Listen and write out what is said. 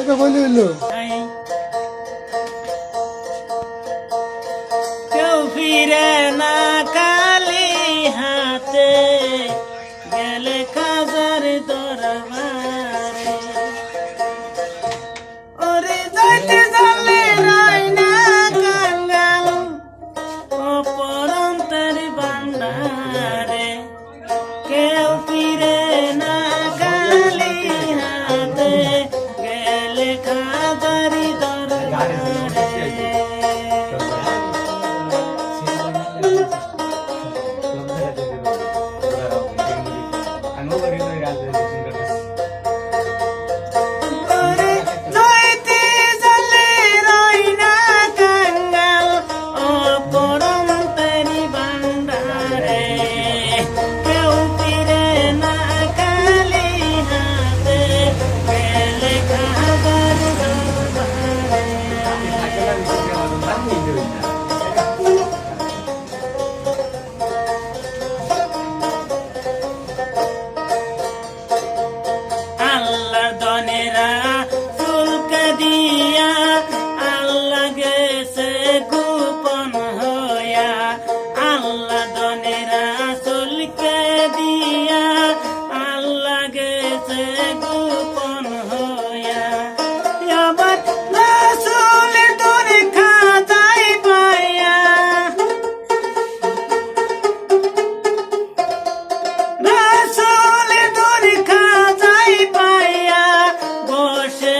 এটা বলি হইলো কেউ ফিরে না কালি হাতে গেলে খাজার দরবারে ওরে যাইতে জানলে রাই না কাঙ্গাল অপরন্তর বান্দারে কেউ ফিরে না কালি হাতে গেলে খাজার দরবারে আল্লাহ দনেরা ফুলকে দিয়া আল্লাহ গেছে গোপন হইয়া আল্লাহ দনেরা ফুলকে দিয়া আল্লাহ গেছে গোপন হইয়া আবার রাসূল তোর খাতায় পাইয়া রাসূল তোর খাতায় পাইয়া বসে